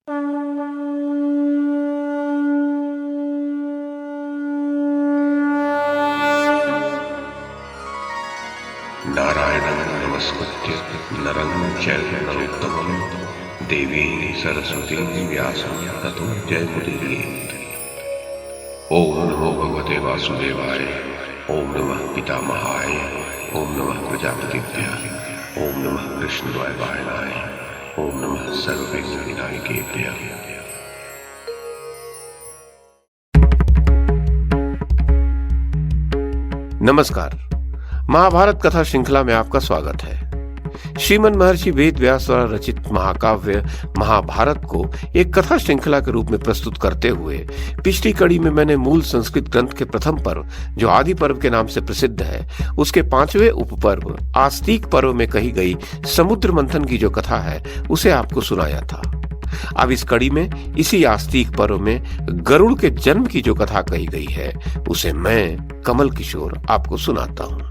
नारायणं नमस्कृत्य नरं चैव नरोत्तमं देवीं सरस्वतीं व्यासं ततो जयमुदीरयेत्। ओम नमो भगवते वासुदेवाय, ओम नमः पितामहाय, ओम नमः प्रजापतिभ्यः, ओम नमः कृष्णद्वैपायनाय, ओम नमः सर्वविघ्नविनायकेभ्यः। नमस्कार। महाभारत कथा श्रृंखला में आपका स्वागत है। श्रीमन महर्षि वेद व्यास द्वारा रचित महाकाव्य महाभारत को एक कथा श्रृंखला के रूप में प्रस्तुत करते हुए पिछली कड़ी में मैंने मूल संस्कृत ग्रंथ के प्रथम पर्व, जो आदि पर्व के नाम से प्रसिद्ध है, उसके 5वें उपपर्व आस्तिक पर्व में कही गई समुद्र मंथन की जो कथा है उसे आपको सुनाया था। अब इस कड़ी में इसी आस्तिक पर्व में गरुड़ के जन्म की जो कथा कही गई है उसे मैं कमल किशोर आपको सुनाता हूं।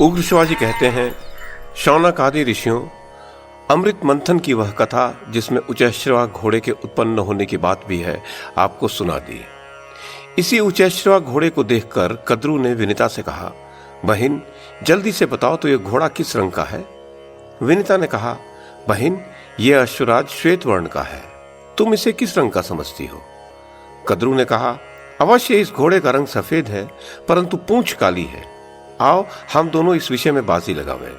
उग्र शिवाजी कहते हैं, शौनक आदि ऋषियों, अमृत मंथन की वह कथा जिसमें उचैश्रवा घोड़े के उत्पन्न होने की बात भी है आपको सुना दी। इसी उचैश्रवा घोड़े को देखकर कद्रू ने विनिता से कहा, बहन जल्दी से बताओ तो यह घोड़ा किस रंग का है। विनिता ने कहा, बहन यह अश्वराज श्वेत वर्ण का है, तुम इसे किस रंग का समझती हो। कद्रू ने कहा, अवश्य इस घोड़े का रंग सफेद है, परंतु पूंछ काली है। आओ हम दोनों इस विषय में बाजी लगावें।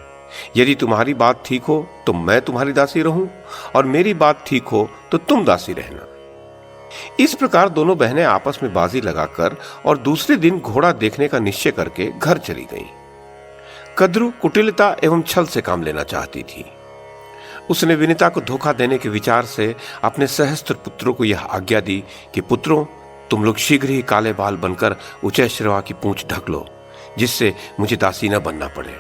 यदि तुम्हारी बात ठीक हो तो मैं तुम्हारी दासी रहूं, और मेरी बात ठीक हो तो तुम दासी रहना। इस प्रकार दोनों बहनें आपस में बाजी लगाकर और दूसरे दिन घोड़ा देखने का निश्चय करके घर चली गईं। कद्रू कुटिलता एवं छल से काम लेना चाहती थी। उसने विनिता को धोखा देने के विचार से अपने सहस्त्र पुत्रों को यह आज्ञा दी कि पुत्रों, तुम लोग शीघ्र ही काले बाल बनकर उचैश्रवा की पूंछ ढक लो, जिससे मुझे दासी न बनना पड़े।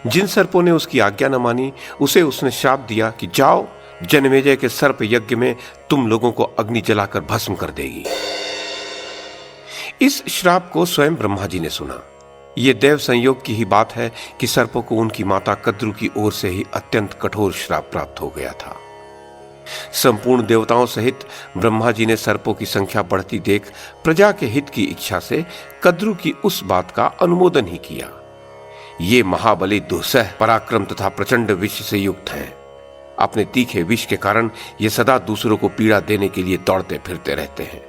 जिन सर्पों ने उसकी आज्ञा न मानी उसे उसने श्राप दिया कि जाओ, जन्मेजय के सर्प यज्ञ में तुम लोगों को अग्नि जलाकर भस्म कर देगी। इस श्राप को स्वयं ब्रह्मा जी ने सुना। यह देव संयोग की ही बात है कि सर्पों को उनकी माता कद्रू की ओर से ही अत्यंत कठोर श्राप प्राप्त हो गया था। संपूर्ण देवताओं सहित ब्रह्मा जी ने सर्पों की संख्या बढ़ती देख प्रजा के हित की इच्छा से कद्रू की उस बात का अनुमोदन ही किया। ये महाबली दुस्सह पराक्रम तथा प्रचंड विष से युक्त हैं। अपने तीखे विष के कारण ये सदा दूसरों को पीड़ा देने के लिए दौड़ते फिरते रहते हैं।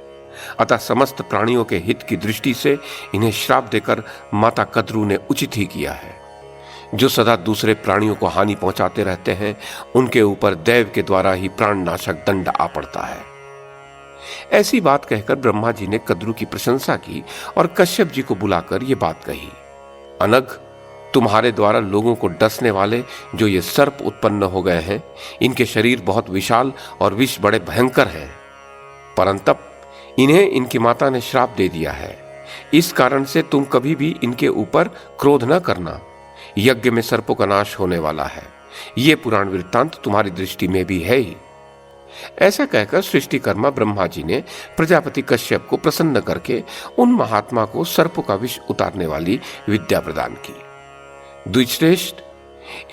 अतः समस्त प्राणियों के हित की दृष्टि से इन्हें श्राप देकर माता कद्रू ने उचित ही किया है। जो सदा दूसरे प्राणियों को हानि पहुंचाते रहते हैं, उनके ऊपर देव के द्वारा ही प्राणनाशक दंड आ पड़ता है। ऐसी बात कहकर ब्रह्मा जी ने कद्रू की प्रशंसा की और कश्यप जी को बुलाकर यह बात कही, अनग, तुम्हारे द्वारा लोगों को डसने वाले जो ये सर्प उत्पन्न हो गए हैं, इनके शरीर बहुत विशाल और विष बड़े भयंकर हैं। परंतप इन्हें इनकी माता ने श्राप दे दिया है। इस कारण से तुम कभी भी इनके ऊपर क्रोध न करना। यज्ञ में सर्पों का नाश होने वाला है। यह पुराण वृत्तांत तुम्हारी दृष्टि में भी है ही। ऐसा कहकर सृष्टिकर्मा ब्रह्मा जी ने प्रजापति कश्यप को प्रसन्न करके उन महात्मा को सर्पों का विष उतारने वाली विद्या प्रदान की। द्विश्रेष्ठ,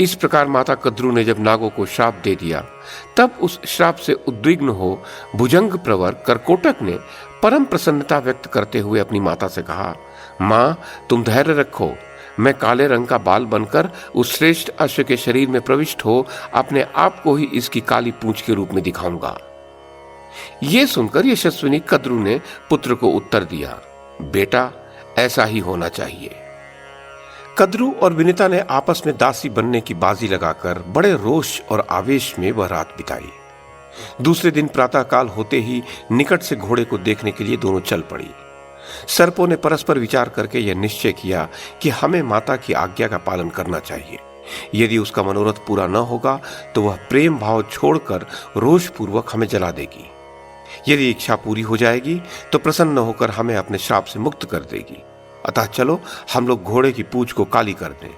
इस प्रकार माता कद्रू ने जब नागों को श्राप दे दिया, तब उस श्राप से उद्विग्न हो भुजंग प्रवर करकोटक ने परम प्रसन्नता व्यक्त करते हुए अपनी माता से कहा, मां तुम धैर्य रखो, मैं काले रंग का बाल बनकर उस श्रेष्ठ अश्व के शरीर में प्रविष्ट हो अपने आप को ही इसकी काली पूंछ के रूप में दिखाऊंगा। यह सुनकर यशस्विनी कद्रू ने पुत्र को उत्तर दिया, बेटा ऐसा ही होना चाहिए। कद्रू और विनिता ने आपस में दासी बनने की बाजी लगाकर बड़े रोष और आवेश में वह रात बिताई। दूसरे दिन प्रातःकाल होते ही निकट से घोड़े को देखने के लिए दोनों चल पड़ी। सर्पों ने परस्पर विचार करके यह निश्चय किया कि हमें माता की आज्ञा का पालन करना चाहिए। यदि उसका मनोरथ पूरा न होगा तो वह प्रेम भाव छोड़कर रोष पूर्वक हमें जला देगी। यदि इच्छा पूरी हो जाएगी तो प्रसन्न होकर हमें अपने श्राप से मुक्त कर देगी। अतः चलो हम लोग घोड़े की पूंछ को काली कर दें।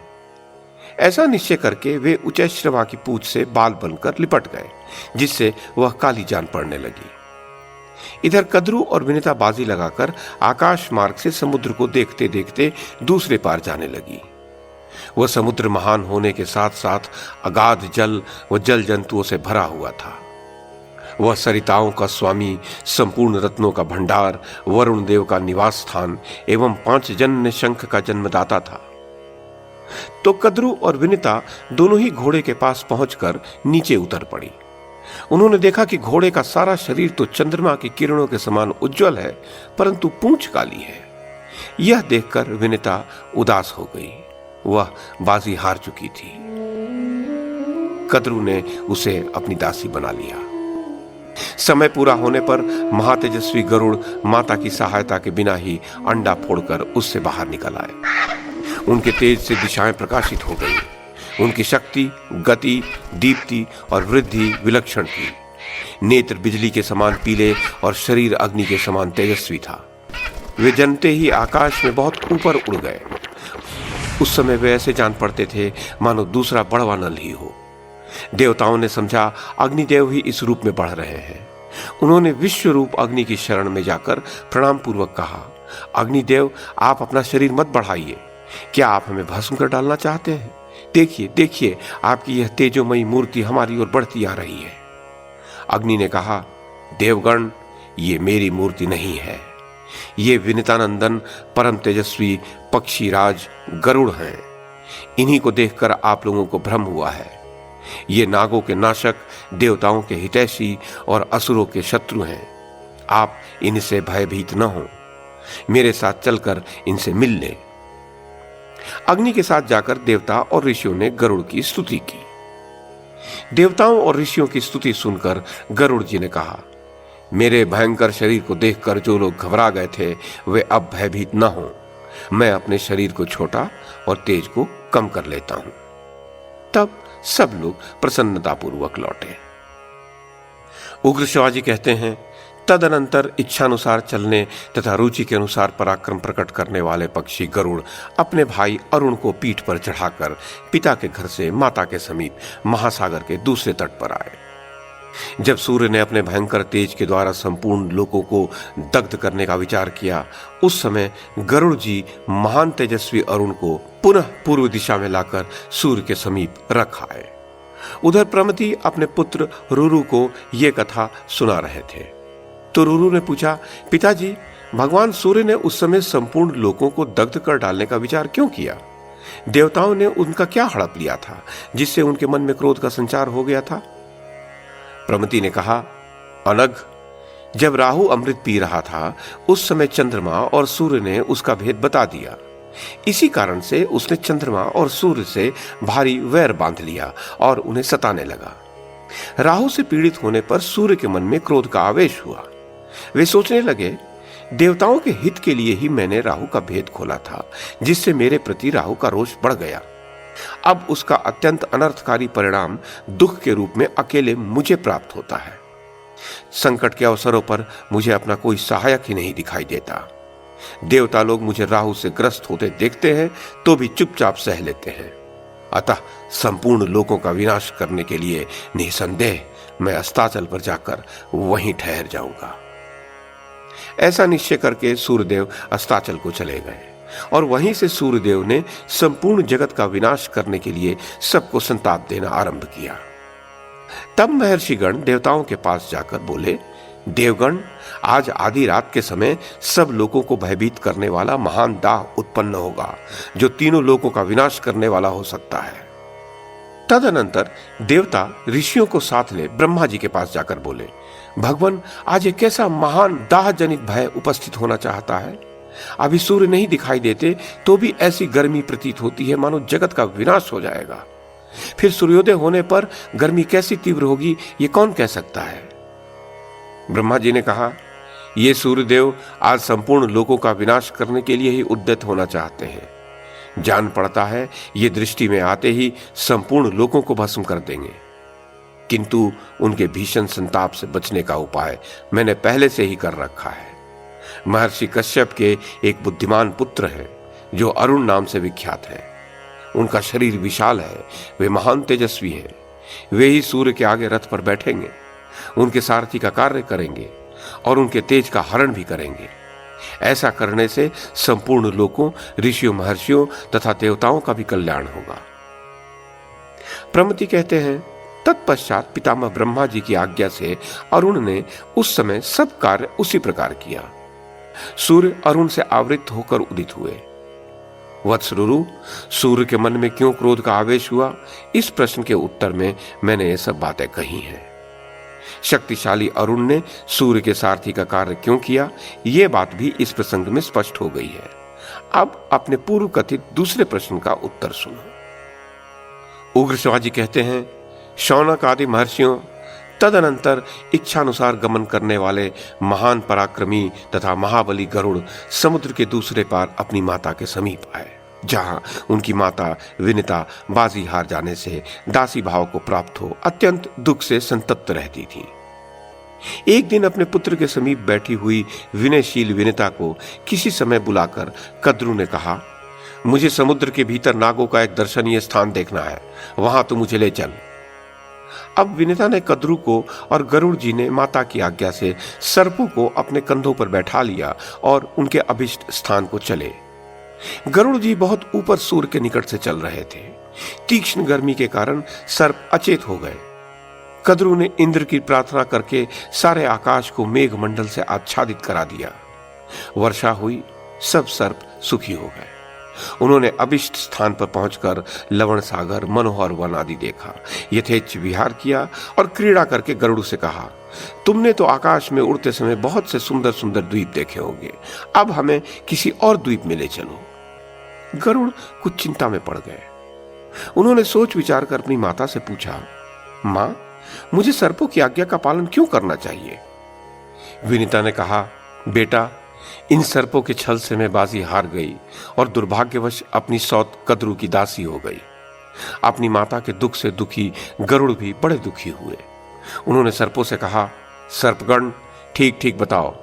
ऐसा निश्चय करके वे उचैश्रवा की पूंछ से बाल बनकर लिपट गए, जिससे वह काली जान पड़ने लगी। इधर कद्रू और विनिता बाजी लगाकर आकाश मार्ग से समुद्र को देखते देखते दूसरे पार जाने लगी। वह समुद्र महान होने के साथ साथ अगाध जल व जल जंतुओं से भरा हुआ था। वह सरिताओं का स्वामी, संपूर्ण रत्नों का भंडार, वरुण देव का निवास स्थान एवं 5 जन्य शंख का जन्मदाता था। तो कद्रू और विनिता दोनों ही घोड़े के पास पहुंचकर नीचे उतर पड़ी। उन्होंने देखा कि घोड़े का सारा शरीर तो चंद्रमा की किरणों के समान उज्जवल है, परंतु पूंछ काली है। यह देखकर विनिता उदास हो गई। वह बाजी हार चुकी थी। कद्रू ने उसे अपनी दासी बना लिया। समय पूरा होने पर महातेजस्वी गरुड़ माता की सहायता के बिना ही अंडा फोड़कर उससे बाहर निकल आए। उनके तेज से दिशाएं प्रकाशित हो गई। उनकी शक्ति, गति, दीप्ति और वृद्धि विलक्षण थी। नेत्र बिजली के समान पीले और शरीर अग्नि के समान तेजस्वी था। वे जनते ही आकाश में बहुत ऊपर उड़ गए। उस समय वे ऐसे जान पड़ते थे मानो दूसरा बड़वा नल ही हो। देवताओं ने समझा अग्निदेव ही इस रूप में बढ़ रहे हैं। उन्होंने विश्व रूप अग्नि की शरण में जाकर प्रणाम पूर्वक कहा, अग्निदेव, आप अपना शरीर मत बढ़ाइए। क्या आप हमें भस्म कर डालना चाहते हैं? देखिए देखिए, आपकी यह तेजोमयी मूर्ति हमारी ओर बढ़ती आ रही है। अग्नि ने कहा, देवगण, ये मेरी मूर्ति नहीं है। ये विनितानंदन परम तेजस्वी पक्षीराज गरुड़ हैं। इन्हीं को देखकर आप लोगों को भ्रम हुआ है। ये नागों के नाशक, देवताओं के हितैषी और असुरों के शत्रु हैं। आप इनसे भयभीत न हो। मेरे साथ चलकर इनसे मिल लें। अग्नि के साथ जाकर देवता और ऋषियों ने गरुड़ की स्तुति की। देवताओं और ऋषियों की स्तुति सुनकर गरुड़ जी ने कहा, मेरे भयंकर शरीर को देखकर जो लोग घबरा गए थे वे अब भयभीत न हो। मैं अपने शरीर को छोटा और तेज को कम कर लेता हूं। तब सब लोग प्रसन्नतापूर्वक लौटे। उग्र शिवाजी कहते हैं, तदनंतर इच्छानुसार चलने तथा रुचि के अनुसार पराक्रम प्रकट करने वाले पक्षी गरुड़ अपने भाई अरुण को पीठ पर चढ़ाकर पिता के घर से माता के समीप महासागर के दूसरे तट पर आए। जब सूर्य ने अपने भयंकर तेज के द्वारा संपूर्ण लोकों को दग्ध करने का विचार किया, उस समय गरुड़ जी महान तेजस्वी अरुण को पुनः पूर्व दिशा में लाकर सूर्य के समीप रख आए। उधर प्रमति अपने पुत्र रुरु को यह कथा सुना रहे थे। तो रुरु ने पूछा, पिताजी, भगवान सूर्य ने उस समय संपूर्ण लोकों को दग्ध कर डालने का विचार क्यों किया? देवताओं ने उनका क्या हड़प लिया था जिससे उनके मन में क्रोध का संचार हो गया था? प्रमति ने कहा, अनग, जब राहु अमृत पी रहा था उस समय चंद्रमा और सूर्य ने उसका भेद बता दिया। इसी कारण से उसने चंद्रमा और सूर्य से भारी वैर बांध लिया और उन्हें सताने लगा। राहु से पीड़ित होने पर सूर्य के मन में क्रोध का आवेश हुआ। वे सोचने लगे, देवताओं के हित के लिए ही मैंने राहु का भेद खोला था, जिससे मेरे प्रति राहु का रोष बढ़ गया। अब उसका अत्यंत अनर्थकारी परिणाम दुख के रूप में अकेले मुझे प्राप्त होता है। संकट के अवसरों पर मुझे अपना कोई सहायक ही नहीं दिखाई देता। देवता लोग मुझे राहु से ग्रस्त होते देखते हैं तो भी चुपचाप सह लेते हैं। अतः संपूर्ण लोकों का विनाश करने के लिए निसंदेह मैं अस्ताचल पर जाकर वहीं ठहर जाऊंगा। ऐसा निश्चय करके सूर्यदेव अस्ताचल को चले गए और वहीं से सूर्यदेव ने संपूर्ण जगत का विनाश करने के लिए सबको संताप देना आरंभ किया। तब महर्षिगण देवताओं के पास जाकर बोले, देवगण, आज आधी रात के समय सब लोगों को भयभीत करने वाला महान दाह उत्पन्न होगा, जो तीनों लोगों का विनाश करने वाला हो सकता है। तदनंतर देवता ऋषियों को साथ ले ब्रह्मा जी के पास जाकर बोले, भगवान, आज एक कैसा महान दाह जनित भय उपस्थित होना चाहता है। अभी सूर्य नहीं दिखाई देते तो भी ऐसी गर्मी प्रतीत होती है मानो जगत का विनाश हो जाएगा। फिर सूर्योदय होने पर गर्मी कैसी तीव्र होगी ये कौन कह सकता है। ब्रह्मा जी ने कहा, ये सूर्यदेव आज संपूर्ण लोकों का विनाश करने के लिए ही उद्यत होना चाहते हैं। जान पड़ता है ये दृष्टि में आते ही संपूर्ण लोकों को भस्म कर देंगे। किंतु उनके भीषण संताप से बचने का उपाय मैंने पहले से ही कर रखा है। महर्षि कश्यप के एक बुद्धिमान पुत्र हैं जो अरुण नाम से विख्यात है। उनका शरीर विशाल है, वे महान तेजस्वी हैं। वे ही सूर्य के आगे रथ पर बैठेंगे, उनके सारथी का कार्य करेंगे और उनके तेज का हरण भी करेंगे। ऐसा करने से संपूर्ण लोकों, ऋषियों, महर्षियों तथा देवताओं का भी कल्याण होगा। प्रमति कहते हैं, तत्पश्चात पितामह ब्रह्मा जी की आज्ञा से अरुण ने उस समय सब कार्य उसी प्रकार किया। सूर्य अरुण से आवृत होकर उदित हुए। वत्स रुरु, सूर्य के मन में क्यों क्रोध का आवेश हुआ, इस प्रश्न के उत्तर में मैंने ये सब बातें कही हैं। शक्तिशाली अरुण ने सूर्य के सारथी का कार्य क्यों किया, यह बात भी इस प्रसंग में स्पष्ट हो गई है। अब अपने पूर्व कथित दूसरे प्रश्न का उत्तर सुनो। उग्र शिवाजी कहते हैं, शौनक आदि महर्षियों तदनंतर इच्छानुसार गमन करने वाले महान पराक्रमी तथा महाबली गरुड़ समुद्र के दूसरे पार अपनी माता के समीप आए, जहां उनकी माता विनिता बाजी हार जाने से दासी भाव को प्राप्त हो अत्यंत दुख से संतप्त रहती थी। एक दिन अपने पुत्र के समीप बैठी हुई विनयशील विनिता को किसी समय बुलाकर कद्रु ने कहा, मुझे समुद्र के भीतर नागों का एक दर्शनीय स्थान देखना है, वहां तो मुझे ले चल। अब विनिता ने कद्रु को और गरुड़ जी ने माता की आज्ञा से सर्पों को अपने कंधों पर बैठा लिया और उनके अभिष्ट स्थान को चले। गरुड़ जी बहुत ऊपर सूर्य के निकट से चल रहे थे। तीक्ष्ण गर्मी के कारण सर्प अचेत हो गए। कद्रु ने इंद्र की प्रार्थना करके सारे आकाश को मेघ मंडल से आच्छादित करा दिया। वर्षा हुई, सब सर्प सुखी हो गए। उन्होंने अभिष्ट स्थान पर पहुंचकर लवण सागर, मनोहर वन आदि देखा, यथेच्छ विहार किया और क्रीड़ा करके गरुड़ से कहा, तुमने तो आकाश में उड़ते समय बहुत से सुंदर सुंदर द्वीप देखे होंगे, अब हमें किसी और द्वीप में ले चलो। गरुड़ कुछ चिंता में पड़ गए। उन्होंने सोच विचार कर अपनी माता से पूछा, मां, मुझे सर्पों की आज्ञा का पालन क्यों करना चाहिए? विनिता ने कहा, बेटा, इन सर्पों के छल से मैं बाजी हार गई और दुर्भाग्यवश अपनी सौत कद्रु की दासी हो गई। अपनी माता के दुख से दुखी गरुड़ भी बड़े दुखी हुए। उन्होंने सर्पों से कहा, सर्पगण, ठीक ठीक बताओ,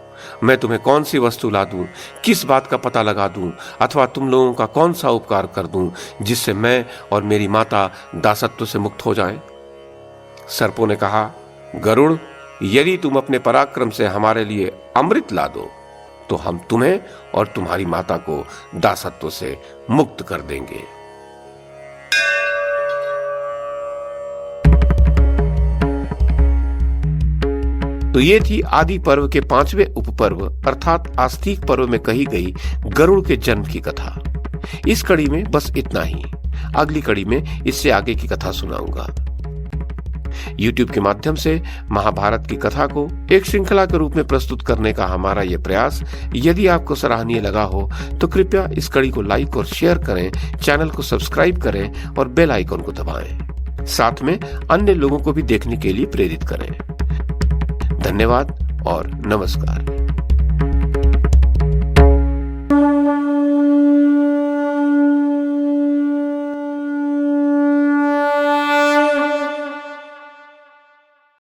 मैं तुम्हें कौन सी वस्तु ला दूं, किस बात का पता लगा दूं, अथवा तुम लोगों का कौन सा उपकार कर दूं जिससे मैं और मेरी माता दासत्व से मुक्त हो जाएं? सर्पों ने कहा, गरुड़, यदि तुम अपने पराक्रम से हमारे लिए अमृत ला दो तो हम तुम्हें और तुम्हारी माता को दासत्व से मुक्त कर देंगे। तो ये थी आदि पर्व के 5वें उपपर्व अर्थात आस्तिक पर्व में कही गई गरुड़ के जन्म की कथा। इस कड़ी में बस इतना ही। अगली कड़ी में इससे आगे की कथा सुनाऊंगा। YouTube के माध्यम से महाभारत की कथा को एक श्रृंखला के रूप में प्रस्तुत करने का हमारा यह प्रयास यदि आपको सराहनीय लगा हो तो कृपया इस कड़ी को लाइक और शेयर करें, चैनल को सब्सक्राइब करें और बेल आइकन को दबाएं। साथ में अन्य लोगों को भी देखने के लिए प्रेरित करें। धन्यवाद और नमस्कार।